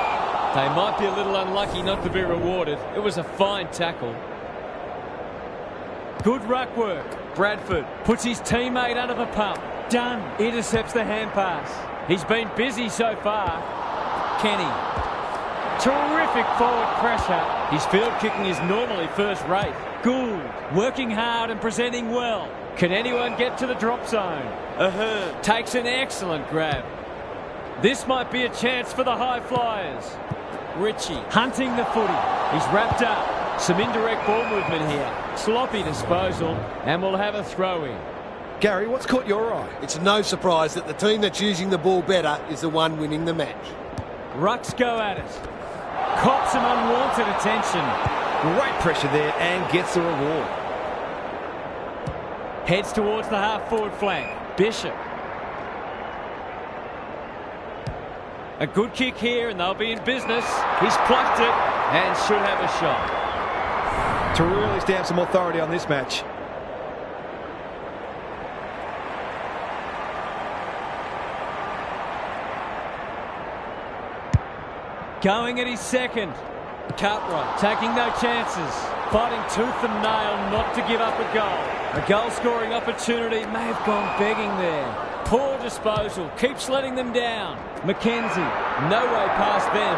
A: They might be a little unlucky not to be rewarded. It was a fine tackle. Good ruck work. Bradford puts his teammate under the pump. Dunn intercepts the hand pass. He's been busy so far. Kenny. Terrific forward pressure. His field kicking is normally first rate. Gould working hard and presenting well. Can anyone get to the drop zone? Ahern takes an excellent grab. This might be a chance for the high flyers. Ritchie hunting the footy. He's wrapped up. Some indirect ball movement here. Sloppy disposal, and we'll have a throw-in.
B: Gary, what's caught your eye?
C: It's no surprise that the team that's using the ball better is the one winning the match.
A: Rucks go at it. Cops some unwanted attention.
B: Great pressure there and gets the reward.
A: Heads towards the half-forward flank. Bishop. A good kick here and they'll be in business. He's plucked it and should have a shot.
B: To really stamp some authority on this match.
A: Going at his second. Cartwright taking no chances. Fighting tooth and nail not to give up a goal. A goal-scoring opportunity may have gone begging there. Poor disposal. Keeps letting them down. McKenzie, no way past them.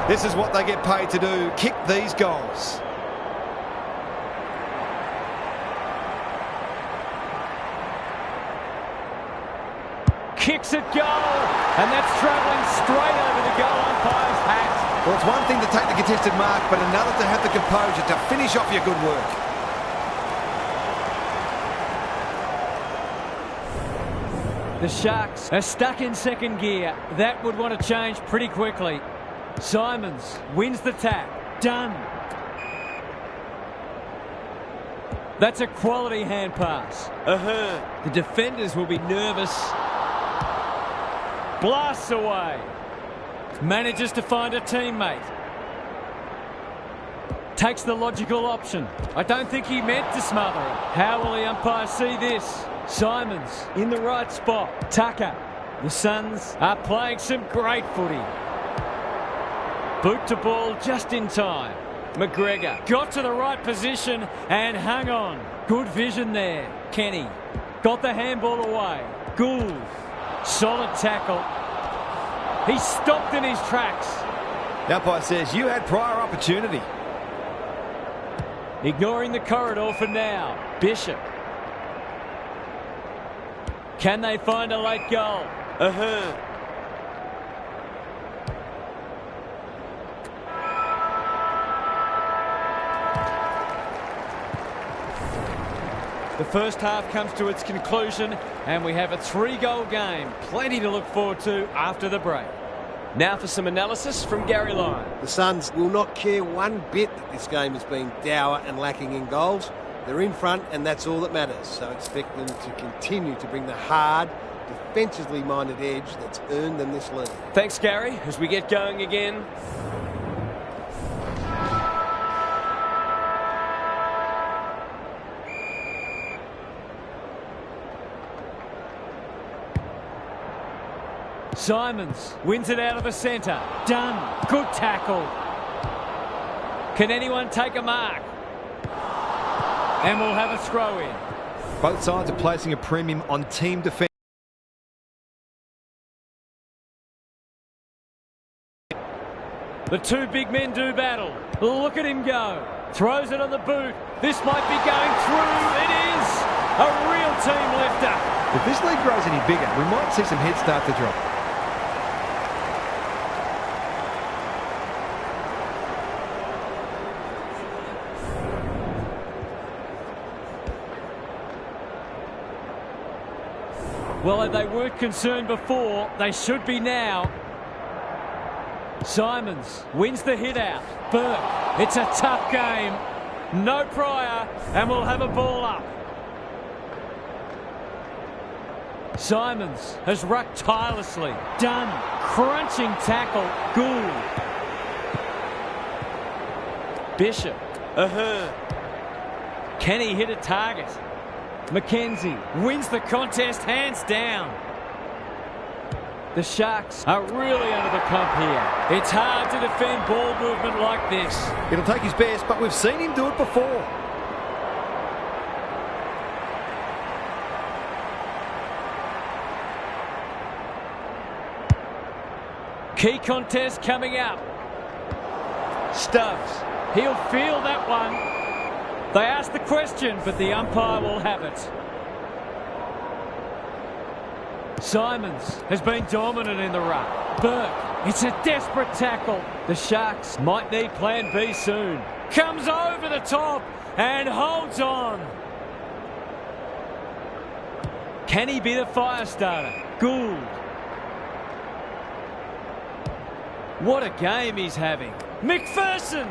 B: This is what they get paid to do. Kick these goals.
A: Kicks it goal. And that's travelling straight over the goal umpire's hat.
B: Well, it's one thing to take the contested mark, but another to have the composure to finish off your good work.
A: The Sharks are stuck in second gear. That would want to change pretty quickly. Simons wins the tap. Dunn. That's a quality hand pass. The defenders will be nervous. Blasts away. Manages to find a teammate. Takes the logical option. I don't think he meant to smother it. How will the umpire see this? Simons in the right spot. Tucker. The Suns are playing some great footy. Boot to ball just in time. McGregor got to the right position and hung on. Good vision there. Kenny got the handball away. Gould. Solid tackle. He's stopped in his tracks.
B: The umpire says you had prior opportunity.
A: Ignoring the corridor for now. Bishop. Can they find a late goal? The first half comes to its conclusion And we have a 3-goal game. Plenty to look forward to after the break. Now for some analysis from Gary Lyon.
C: The Suns will not care one bit that this game has been dour and lacking in goals. They're in front and that's all that matters. So expect them to continue to bring the hard, defensively minded edge that's earned them this lead.
A: Thanks, Gary, as we get going again. Simons wins it out of the centre. Done. Good tackle. Can anyone take a mark? And we'll have a throw in.
B: Both sides are placing a premium on team defence.
A: The two big men do battle. Look at him go. Throws it on the boot. This might be going through. It is a real team lifter.
B: If this league grows any bigger, we might see some heads start to drop.
A: Well, if they weren't concerned before, they should be now. Simons wins the hit out. Burke, it's a tough game. No prior, and we'll have a ball up. Simons has rucked tirelessly. Done. Crunching tackle. Gould. Bishop. Can he hit a target? McKenzie wins the contest hands down. The Sharks are really under the pump here. It's hard to defend ball movement like this.
B: It'll take his best, but we've seen him do it before.
A: Key contest coming up. Stubbs. He'll feel that one. They asked the question, but the umpire will have it. Simons has been dominant in the ruck. Burke, it's a desperate tackle. The Sharks might need plan B soon. Comes over the top and holds on. Can he be the fire starter? Gould. What a game he's having. McPherson.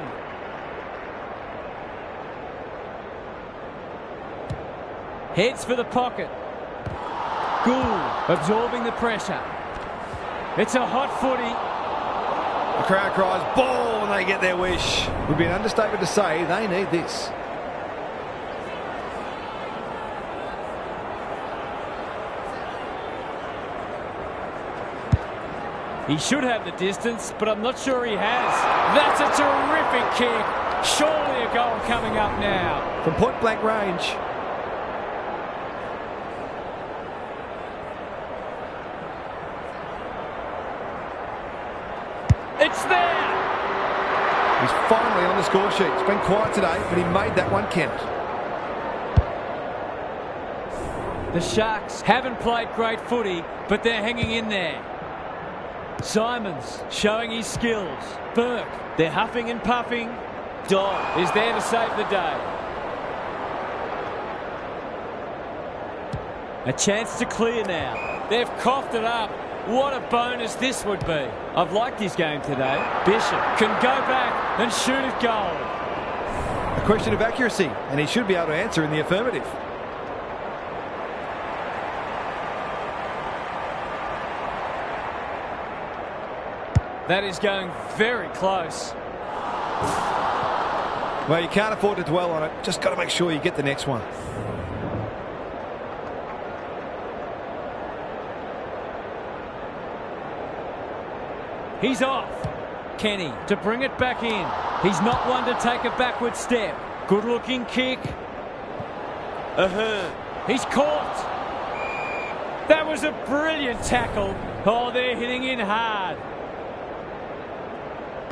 A: Heads for the pocket. Gould absorbing the pressure. It's a hot footy.
B: The crowd cries ball and they get their wish. Would be an understatement to say they need this.
A: He should have the distance, but I'm not sure he has. That's a terrific kick. Surely a goal coming up now.
B: From point blank range.
A: It's there!
B: He's finally on the score sheet. It's been quiet today, but he made that one count.
A: The Sharks haven't played great footy, but they're hanging in there. Simons showing his skills. Burke, they're huffing and puffing. Dodd is there to save the day. A chance to clear now. They've coughed it up. What a bonus this would be. I've liked his game today. Bishop can go back and shoot at goal.
B: A question of accuracy, and he should be able to answer in the affirmative.
A: That is going very close.
B: Well, you can't afford to dwell on it. Just got to make sure you get the next one.
A: He's off. Kenny to bring it back in. He's not one to take a backward step. Good looking kick. He's caught. That was a brilliant tackle. Oh, they're hitting in hard.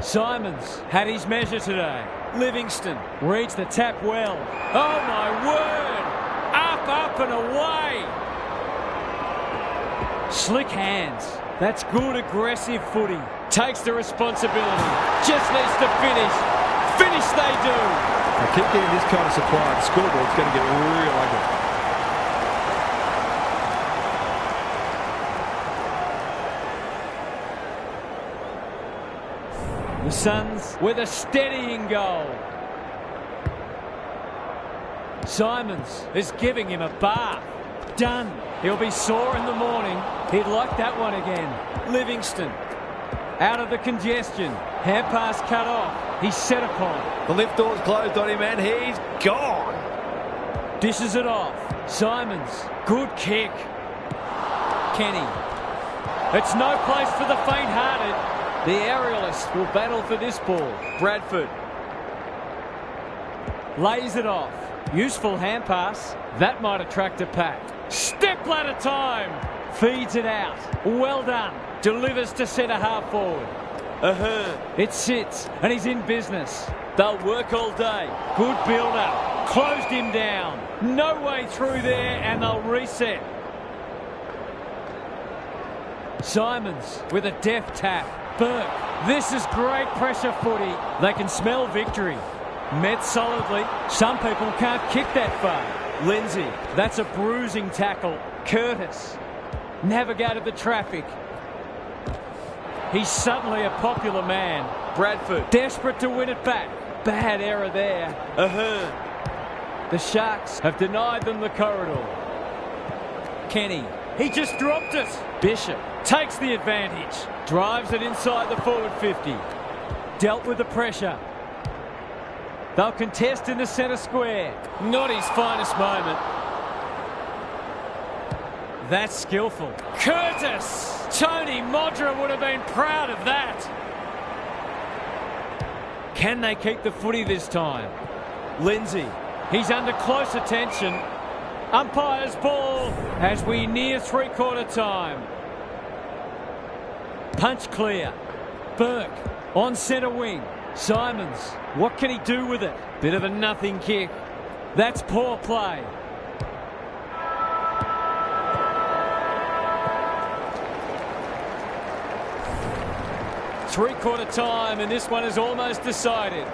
A: Simons had his measure today. Livingston reads the tap well. Oh my word! Up, up and away. Slick hands. That's good aggressive footy. Takes the responsibility. Just needs to finish. Finish they do.
B: Now keep getting this kind of supply. The scoreboard's going to get real ugly.
A: The Suns with a steadying goal. Simons is giving him a bath. Done. He'll be sore in the morning. He'd like that one again. Livingston. Out of the congestion. Hand pass cut off. He's set upon.
B: The lift door's closed on him and he's gone.
A: Dishes it off. Simons. Good kick. Kenny. It's no place for the faint-hearted. The aerialists will battle for this ball. Bradford. Lays it off. Useful hand pass. That might attract a pack. Step ladder time. Feeds it out. Well done. Delivers to centre half forward. It sits and he's in business. They'll work all day. Good build-up. Closed him down. No way through there and they'll reset. Simons with a deft tap. Burke. This is great pressure footy. They can smell victory. Met solidly. Some people can't kick that far. Lindsay. That's a bruising tackle. Curtis. Navigated the traffic. He's suddenly a popular man. Bradford. Desperate to win it back. Bad error there. The Sharks have denied them the corridor. Kenny. He just dropped it. Bishop takes the advantage. Drives it inside the forward 50. Dealt with the pressure. They'll contest in the centre square. Not his finest moment. That's skillful. Curtis! Tony Modra would have been proud of that. Can they keep the footy this time? Lindsay. He's under close attention. Umpire's ball as we near three-quarter time. Punch clear. Burke on centre wing. Simons. What can he do with it? Bit of a nothing kick. That's poor play. Three-quarter time and this one is almost decided.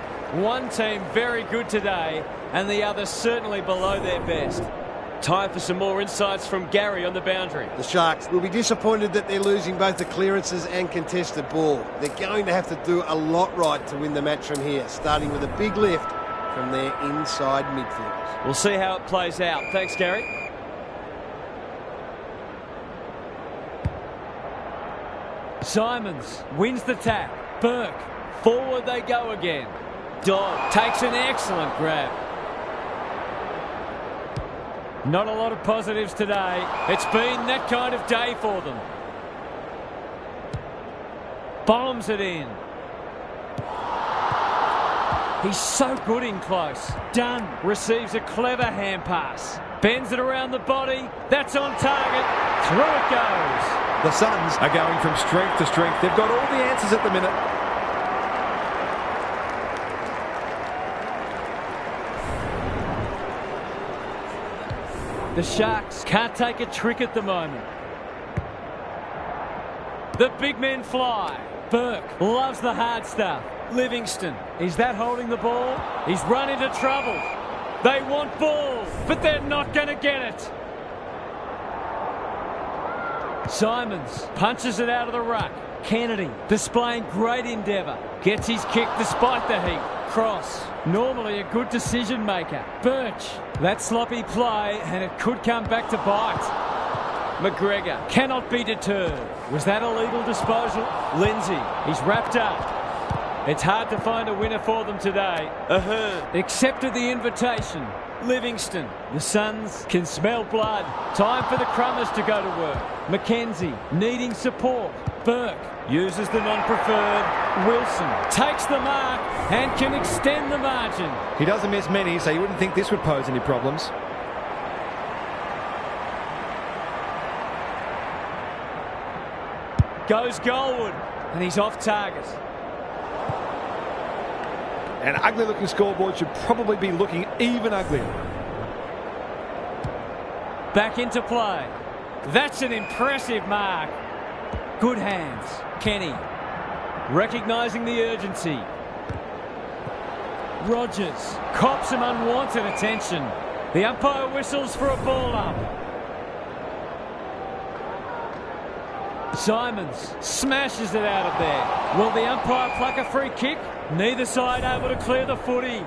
A: One team very good today and the other certainly below their best. Time for some more insights from Gary on the boundary.
C: The Sharks will be disappointed that they're losing both the clearances and contested ball. They're going to have to do a lot right to win the match from here, starting with a big lift from their inside midfielders.
A: We'll see how it plays out. Thanks, Gary. Simons wins the tap. Burke. Forward they go again. Dodd takes an excellent grab. Not a lot of positives today. It's been that kind of day for them. Bombs it in. He's so good in close. Dunn receives a clever hand pass. Bends it around the body. That's on target. Through it goes.
B: The Suns are going from strength to strength. They've got all the answers at the minute.
A: The Sharks can't take a trick at the moment. The big men fly. Burke loves the hard stuff. Livingston, is that holding the ball? He's run into trouble. They want ball, but they're not going to get it. Simons punches it out of the ruck. Kennedy displaying great endeavour. Gets his kick despite the heat. Cross, normally a good decision maker. Birch, that sloppy play and it could come back to bite. McGregor cannot be deterred. Was that a legal disposal? Lindsay, he's wrapped up. It's hard to find a winner for them today. Accepted the invitation. Livingston, the Suns can smell blood. Time for the Crummers to go to work. McKenzie needing support. Burke uses the non-preferred. Wilson takes the mark and can extend the margin.
B: He doesn't miss many, so you wouldn't think this would pose any problems.
A: Goes goalward and he's off target.
B: An ugly-looking scoreboard should probably be looking even uglier.
A: Back into play. That's an impressive mark. Good hands. Kenny recognising the urgency. Rogers cops some unwanted attention. The umpire whistles for a ball up. Simons smashes it out of there. Will the umpire pluck a free kick? Neither side able to clear the footy.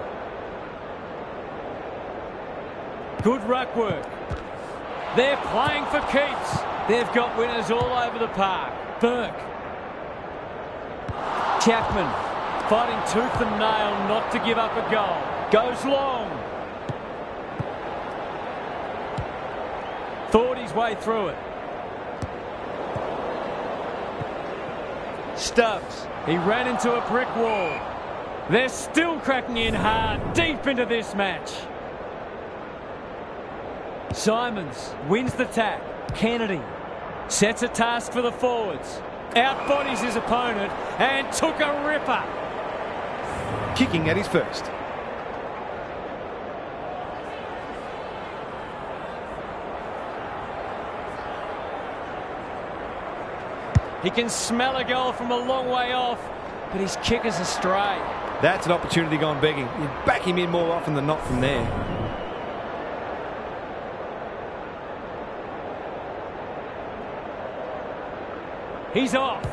A: Good ruck work. They're playing for keeps. They've got winners all over the park. Burke. Chapman fighting tooth and nail not to give up a goal. Goes long. Thought his way through it. Stubbs. He ran into a brick wall. They're still cracking in hard deep into this match. Simons wins the tap. Kennedy sets a task for the forwards. Outbodies his opponent and took a ripper.
B: Kicking at his first.
A: He can smell a goal from a long way off, but his kick is astray.
B: That's an opportunity gone begging. You back him in more often than not from there.
A: He's off.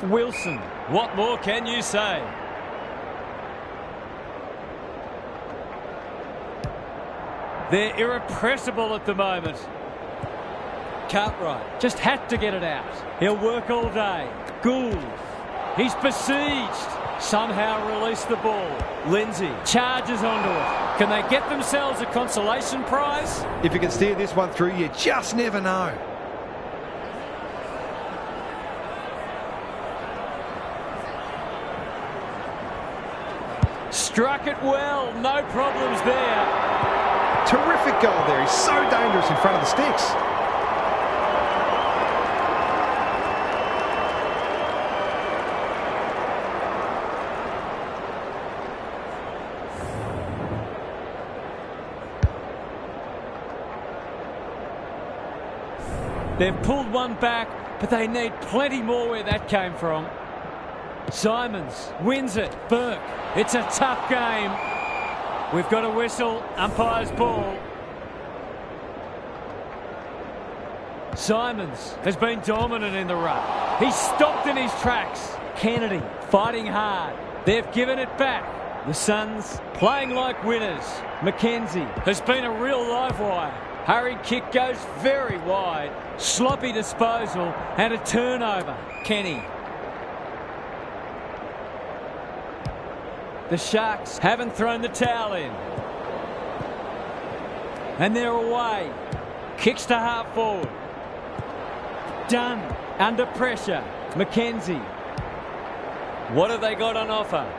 A: Wilson. What more can you say? They're irrepressible at the moment. Cartwright just had to get it out. He'll work all day. Gould. He's besieged. Somehow release the ball. Lindsay charges onto it. Can they get themselves a consolation prize?
B: If you can steer this one through, you just never know.
A: Struck it well. No problems there.
B: Terrific goal there. He's so dangerous in front of the sticks.
A: They've pulled one back, but they need plenty more where that came from. Simons wins it. Burke. It's a tough game. We've got a whistle. Umpire's ball. Simons has been dominant in the ruck. He's stopped in his tracks. Kennedy fighting hard. They've given it back. The Suns playing like winners. McKenzie has been a real live wire. Hurried kick goes very wide. Sloppy disposal and a turnover. Kenny. The Sharks haven't thrown the towel in. And they're away. Kicks to half forward. Dunn under pressure. McKenzie. What have they got on offer?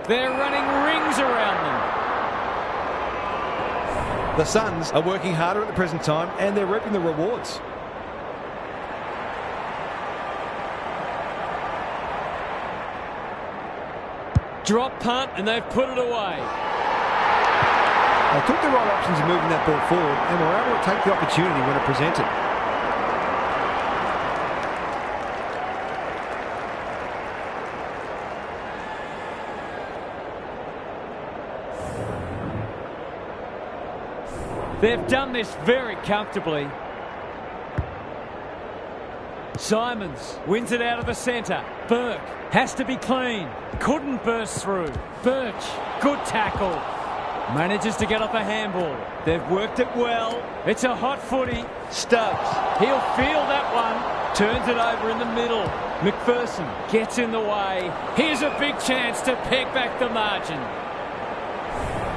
A: They're running rings around them.
B: The Suns are working harder at the present time and they're reaping the rewards.
A: Drop punt and they've put it away.
B: They took the right options in moving that ball forward and were able to take the opportunity when it presented.
A: They've done this very comfortably. Simons wins it out of the centre. Burke has to be clean. Couldn't burst through. Birch, good tackle. Manages to get off a handball. They've worked it well. It's a hot footy. Stubbs, he'll feel that one. Turns it over in the middle. McPherson gets in the way. Here's a big chance to peg back the margin.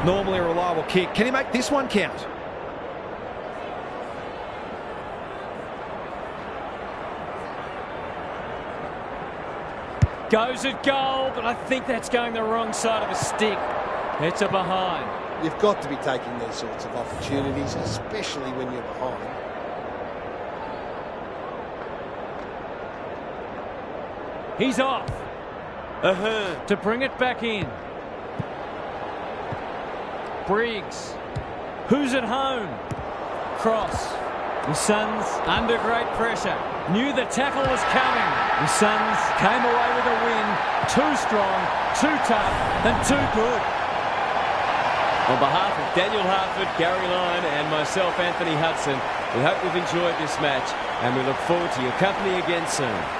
B: Normally a reliable kick. Can he make this one count?
A: Goes at goal, but I think that's going the wrong side of a stick. It's a behind.
C: You've got to be taking these sorts of opportunities, especially when you're behind.
A: He's off. Ahern to bring it back in. Briggs. Who's at home? Cross. The Suns under great pressure. Knew the tackle was coming. The Suns came away with a win. Too strong, too tough, and too good. On behalf of Daniel Hartford, Gary Lyon, and myself, Anthony Hudson,
D: We hope you've enjoyed this match, and we look forward to your company again soon.